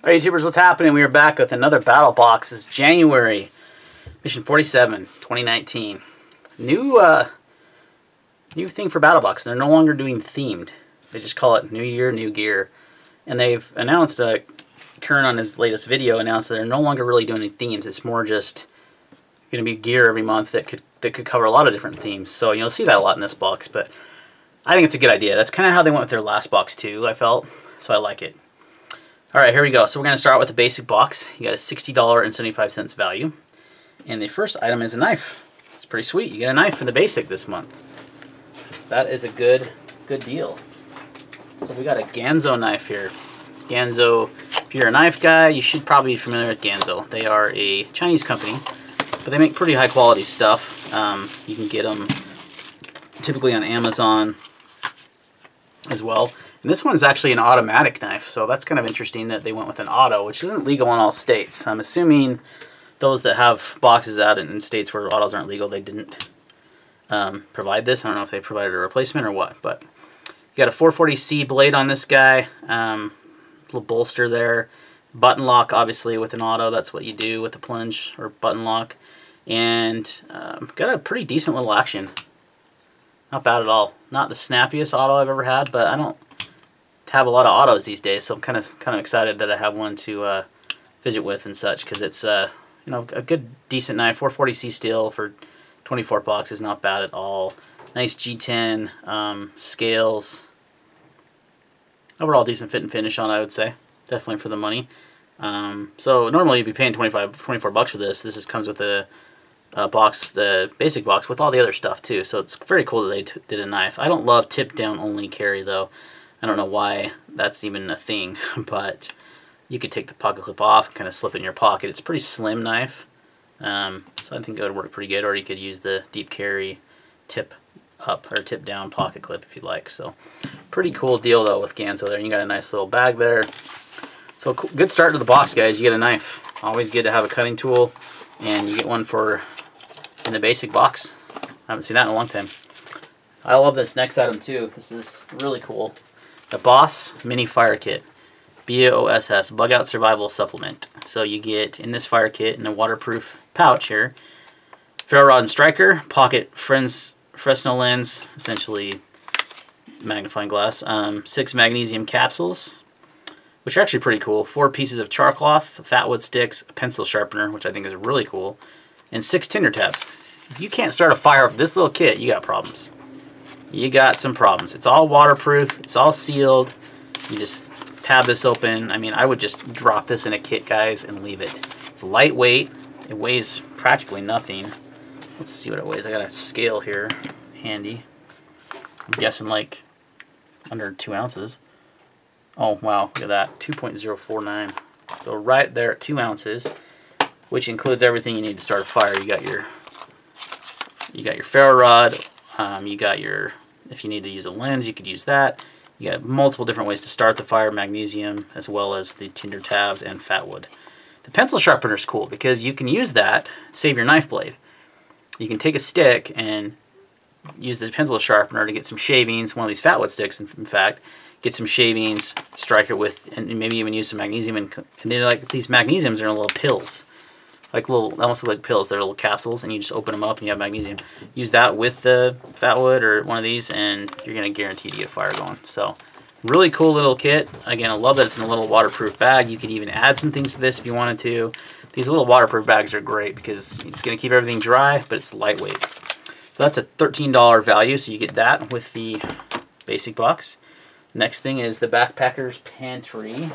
Alright YouTubers, what's happening? We are back with another Battlbox. It's January, Mission 47, 2019. New thing for Battlbox. They're no longer doing themed. They just call it New Year, New Gear. And they've announced, Kern on his latest video announced that they're no longer really doing any themes. It's more just going to be gear every month that could cover a lot of different themes. So you'll see that a lot in this box, but I think it's a good idea. That's kind of how they went with their last box too, I felt. So I like it. Alright, here we go. So we're going to start with the basic box. You got a $60.75 value. And the first item is a knife. It's pretty sweet. You get a knife for the basic this month. That is a good deal. So we got a Gonzo knife here. Gonzo, if you're a knife guy, you should probably be familiar with Gonzo. They are a Chinese company, but they make pretty high quality stuff. You can get them typically on Amazon as well. And this one's actually an automatic knife, so that's kind of interesting that they went with an auto, which isn't legal in all states. I'm assuming those that have boxes out in states where autos aren't legal, they didn't provide this. I don't know if they provided a replacement or what, but you got a 440C blade on this guy, little bolster there, button lock obviously with an auto, that's what you do with the plunge or button lock, and got a pretty decent little action. Not bad at all. Not the snappiest auto I've ever had, but I don't have a lot of autos these days, so I'm kind of excited that I have one to fidget with and such, because it's you know, a good decent knife. 440C steel for 24 bucks is not bad at all. Nice G10 scales. Overall decent fit and finish on, I would say. Definitely for the money. So normally you'd be paying 24 bucks for this. This comes with a box, the basic box, with all the other stuff too. So it's very cool that they did a knife. I don't love tip down only carry though. I don't know why that's even a thing, but you could take the pocket clip off and kind of slip it in your pocket. It's a pretty slim knife, so I think it would work pretty good. Or you could use the deep carry tip up or tip down pocket clip if you like. So pretty cool deal though with Gonzo there. You got a nice little bag there. So good start to the box, guys. You get a knife. Always good to have a cutting tool, and you get one in the basic box. I haven't seen that in a long time. I love this next item too. This is really cool. The Boss Mini Fire Kit. BOSS, Bug Out Survival Supplement. So you get in this fire kit in a waterproof pouch here, ferro rod and striker, pocket Fresnel lens, essentially magnifying glass, 6 magnesium capsules, which are actually pretty cool, 4 pieces of char cloth, fatwood sticks, a pencil sharpener, which I think is really cool, and 6 tinder tabs. If you can't start a fire with this little kit, you got problems. You got some problems. It's all waterproof, it's all sealed. You just tab this open. I mean, I would just drop this in a kit, guys, and leave it. It's lightweight. It weighs practically nothing. Let's see what it weighs. I got a scale here handy. I'm guessing like under 2 ounces. Oh wow, look at that, 2.049. So right there at 2 ounces, which includes everything you need to start a fire. You got your ferro rod. You got your, if you need to use a lens, you could use that. You got multiple different ways to start the fire, magnesium, as well as the tinder tabs and fatwood. The pencil sharpener is cool because you can use that, save your knife blade. You can take a stick and use the pencil sharpener to get some shavings, one of these fatwood sticks, in fact, get some shavings, strike it with, and maybe even use some magnesium. And they're like, these magnesiums are in little pills. Like little, almost like pills. They're little capsules, and you just open them up and you have magnesium. Use that with the fatwood or one of these, and you're going to guarantee to get a fire going. So really cool little kit. Again, I love that it's in a little waterproof bag. You could even add some things to this if you wanted to. These little waterproof bags are great because it's going to keep everything dry, but it's lightweight. So that's a $13 value, so you get that with the basic box. Next thing is the Backpacker's Pantry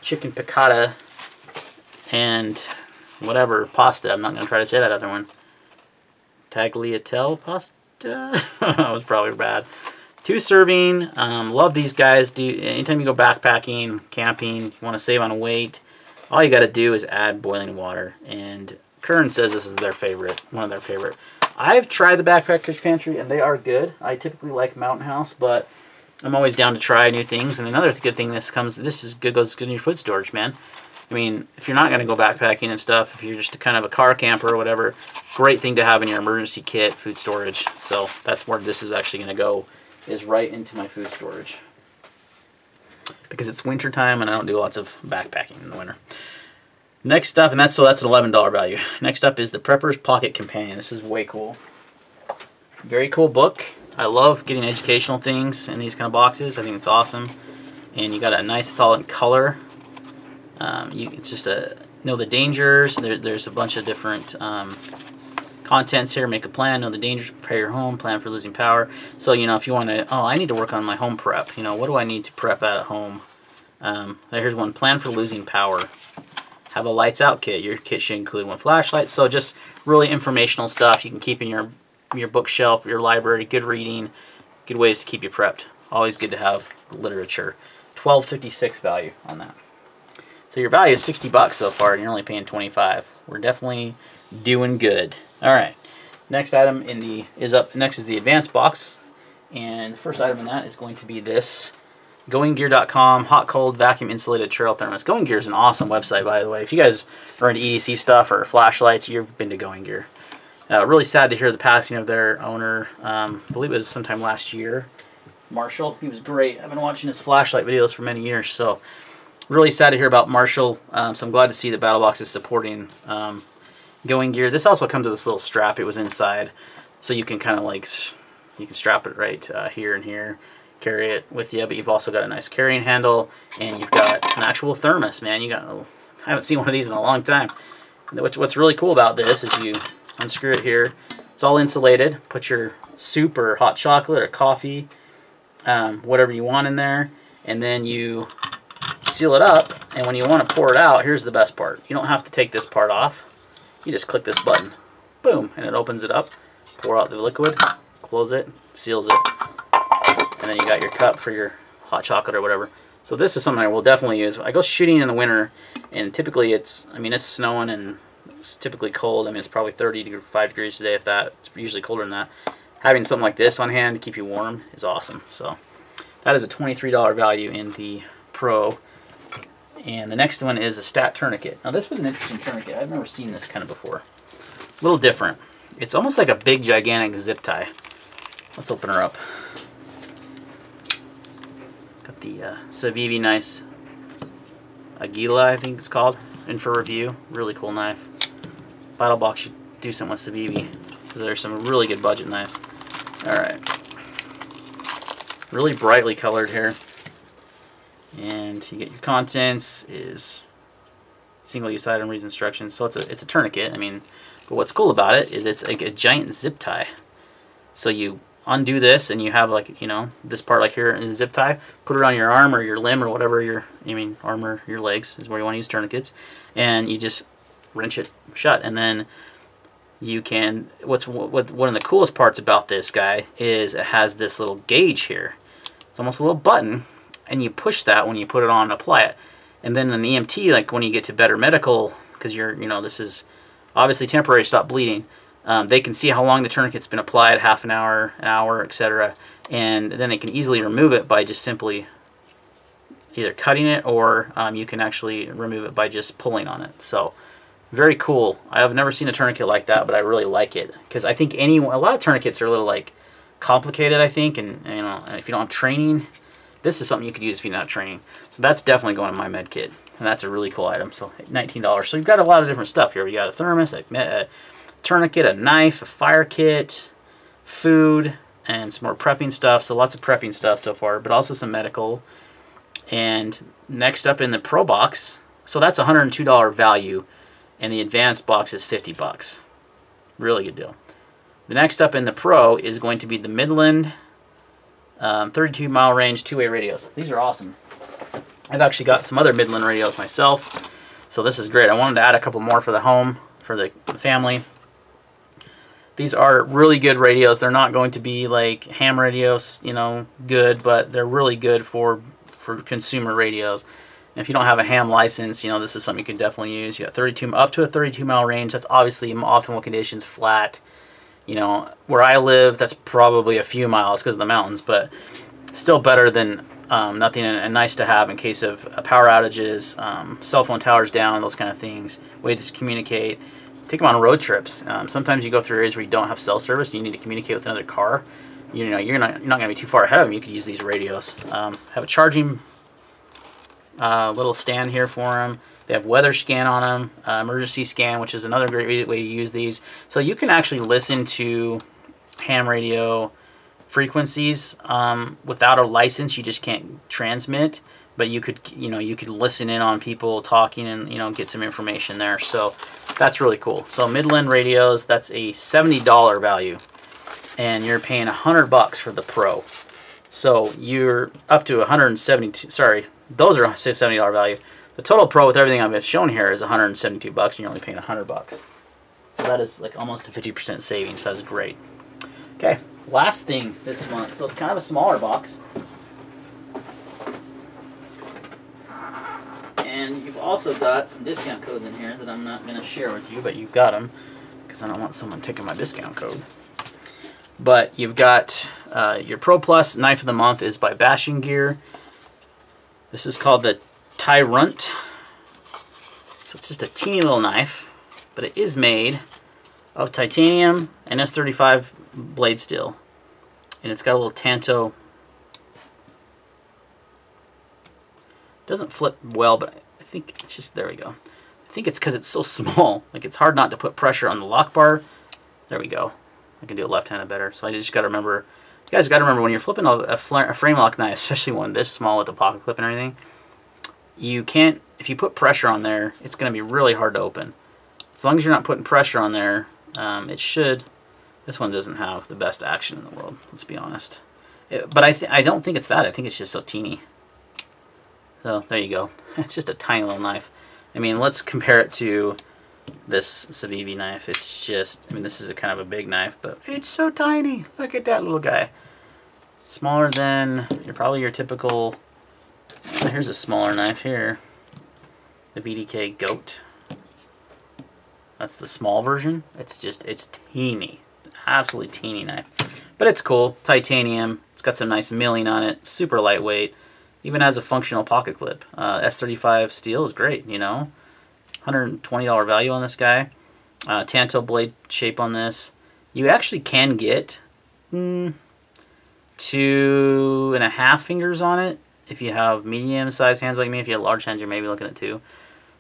chicken piccata and whatever pasta. I'm not going to try to say that other one. Tagliatelle pasta? That was probably bad. 2 serving. Love these guys. Anytime you go backpacking, camping, you want to save on weight, all you got to do is add boiling water. And Kern says this is their favorite, one of their favorite. I've tried the Backpacker's Pantry, and they are good. I typically like Mountain House, but I'm always down to try new things. And another good thing this is good, goes good in your food storage, man. I mean, if you're not going to go backpacking and stuff, if you're just kind of a car camper or whatever, great thing to have in your emergency kit, food storage. So that's where this is actually going to go, is right into my food storage. because it's winter time and I don't do lots of backpacking in the winter. Next up, and that's an $11 value. Next up is the Prepper's Pocket Companion. This is way cool. Very cool book. I love getting educational things in these kind of boxes. I think it's awesome. And you got a nice, it's all in color. It's just know the dangers. There's a bunch of different contents here. Make a plan, know the dangers, prepare your home, plan for losing power. So, you know, if you want to, oh, I need to work on my home prep. You know, what do I need to prep at home? Here's one, plan for losing power. Have a lights out kit. Your kit should include one flashlight. So just really informational stuff you can keep in your bookshelf, your library. Good reading, good ways to keep you prepped. Always good to have literature. $12.56 value on that. So your value is $60 so far, and you're only paying $25. We're definitely doing good. All right. Next item next is the advanced box, and the first item in that is going to be this GoingGear.com hot cold vacuum insulated trail thermos. Going Gear is an awesome website, by the way. If you guys are into EDC stuff or flashlights, you've been to Going Gear. Really sad to hear the passing of their owner. I believe it was sometime last year. Marshall, he was great. I've been watching his flashlight videos for many years, so really sad to hear about Marshall. So I'm glad to see that Battlebox is supporting Going Gear. This also comes with this little strap. It was inside, so you can kind of like, you can strap it right here and here, carry it with you, but you've also got a nice carrying handle, and you've got an actual thermos, man. I haven't seen one of these in a long time. What's really cool about this is you unscrew it here. It's all insulated. Put your soup or hot chocolate or coffee, whatever you want in there, and then you seal it up, and when you want to pour it out, here's the best part. You don't have to take this part off. You just click this button. Boom, and it opens it up. Pour out the liquid, close it, seals it, and then you got your cup for your hot chocolate or whatever. So this is something I will definitely use. I go shooting in the winter, and typically it's snowing and it's typically cold. I mean, it's probably 35 degrees today, if that. It's usually colder than that. Having something like this on hand to keep you warm is awesome. So that is a $23 value in the Pro. And the next one is a Stat Tourniquet. Now this was an interesting tourniquet. I've never seen this kind of before. A little different. It's almost like a big, gigantic zip tie. Let's open her up. Got the Civivi Nice Aguila, I think it's called, in for review. Really cool knife. Battlebox should do something with Civivi, because there's some really good budget knives. Alright. Really brightly colored here. And you get your contents is single-use item, reads instructions. So it's a tourniquet. I mean, but what's cool about it is it's like a giant zip tie. So you undo this, and you have, like, you know, this part like here in a zip tie. Put it on your arm or your limb or whatever arm or your legs is where you want to use tourniquets, and you just wrench it shut. And then you can. One of the coolest parts about this guy is it has this little gauge here. It's almost a little button, and you push that when you put it on and apply it. And then an EMT, like when you get to better medical, because this is obviously temporary, stop bleeding. They can see how long the tourniquet's been applied, half an hour, etc. And then they can easily remove it by just simply either cutting it, or you can actually remove it by just pulling on it. So very cool. I have never seen a tourniquet like that, but I really like it, because I think a lot of tourniquets are a little like complicated, I think, and if you don't have training, this is something you could use if you're not training. So that's definitely going in my med kit, and that's a really cool item. So $19. So you've got a lot of different stuff here. You got a thermos, a tourniquet, a knife, a fire kit, food, and some more prepping stuff. So lots of prepping stuff so far, but also some medical. And next up in the Pro box, so that's a $102 value, and the advanced box is $50. Really good deal. The next up in the Pro is going to be the Midland 32-mile range two-way radios. These are awesome. I've actually got some other Midland radios myself, so this is great. I wanted to add a couple more for the home, for the family. These are really good radios. They're not going to be like ham radios, good, but they're really good for consumer radios. And if you don't have a ham license, this is something you can definitely use. You got up to a 32-mile range. That's obviously optimal conditions, flat. Where I live, that's probably a few miles because of the mountains, but still better than nothing, and nice to have in case of power outages, cell phone towers down, those kind of things. Ways to communicate. Take them on road trips. Sometimes you go through areas where you don't have cell service and you need to communicate with another car. You're not going to be too far ahead of them. You could use these radios. Have a charging Little stand here for them. They have weather scan on them, emergency scan, which is another great way to use these. So you can actually listen to ham radio frequencies without a license. You just can't transmit, but you could, you could listen in on people talking and, get some information there. So that's really cool. So Midland Radios, that's a $70 value, and you're paying $100 for the Pro. So you're up to 172. Sorry, those are $70 value. The total Pro with everything I've shown here is $172, and you're only paying $100. So that is like almost a 50% savings. That's great. Okay, last thing this month. So it's kind of a smaller box. And you've also got some discount codes in here that I'm not going to share with you, but you've got them because I don't want someone taking my discount code. But you've got your Pro Plus Knife of the Month is by Bashing Gear. This is called the Tyrant. So it's just a teeny little knife, but it is made of titanium and S35 blade steel. And it's got a little tanto. Doesn't flip well, but I think it's just, there we go. I think it's because it's so small. Like, it's hard not to put pressure on the lock bar. There we go. I can do it left-handed better. So I just got to remember, you guys got to remember when you're flipping a frame lock knife, especially one this small with the pocket clip and everything, you can't, if you put pressure on there, it's going to be really hard to open. As long as you're not putting pressure on there, it should. This one doesn't have the best action in the world, let's be honest. But I don't think it's that. I think it's just so teeny. So there you go. It's just a tiny little knife. I mean, let's compare it to this Civivi knife. It's just, I mean, this is a kind of a big knife, but it's so tiny. Look at that little guy. Smaller than probably your typical. Here's a smaller knife here. The VDK Goat. That's the small version. It's teeny. Absolutely teeny knife. But it's cool. Titanium. It's got some nice milling on it. Super lightweight. Even has a functional pocket clip. S35 steel is great, $120 value on this guy. Tanto blade shape on this. You actually can get 2.5 fingers on it if you have medium-sized hands like me. If you have large hands, you're maybe looking at 2.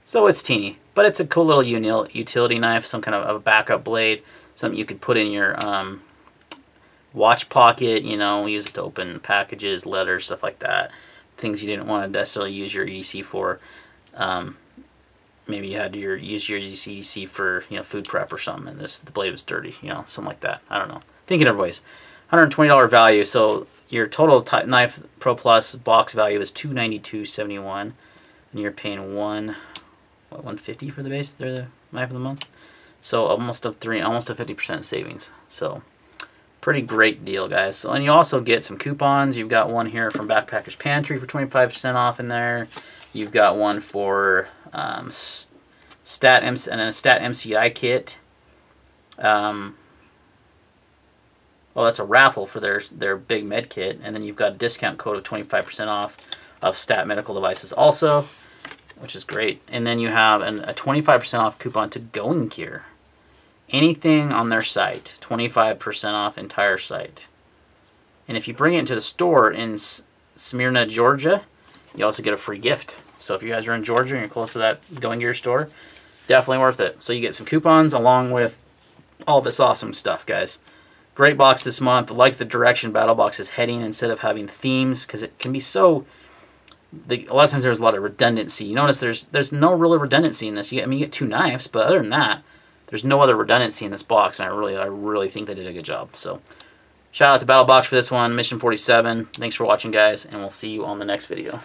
So it's teeny, but it's a cool little utility knife, some kind of a backup blade, something you could put in your watch pocket, use it to open packages, letters, stuff like that. Things you didn't want to necessarily use your EDC for. Maybe you had to use your EDC for food prep or something, and the blade was dirty, something like that. I don't know. Thinking of ways. $120 value. So your total knife Pro Plus box value is $292.71, and you're paying $150 for the base. They're the knife of the month. So almost a 50% savings. So pretty great deal, guys. So, and you also get some coupons. You've got one here from Backpacker's Pantry for 25% off in there. You've got one for Stat MCI kit. Well, that's a raffle for their big med kit, and then you've got a discount code of 25% off of Stat medical devices also, which is great. And then you have a 25% off coupon to Going Gear. Anything on their site, 25% off entire site. And if you bring it into the store in Smyrna, Georgia, you also get a free gift. So if you guys are in Georgia and you're close to that Going Gear store, definitely worth it. So you get some coupons along with all this awesome stuff, guys. Great box this month. I like the direction Battlebox is heading instead of having themes, because it can be so. A lot of times there's a lot of redundancy. You notice there's no real redundancy in this. You get 2 knives, but other than that, there's no other redundancy in this box, and I really think they did a good job. So, shout out to Battlebox for this one, Mission 47. Thanks for watching, guys, and we'll see you on the next video.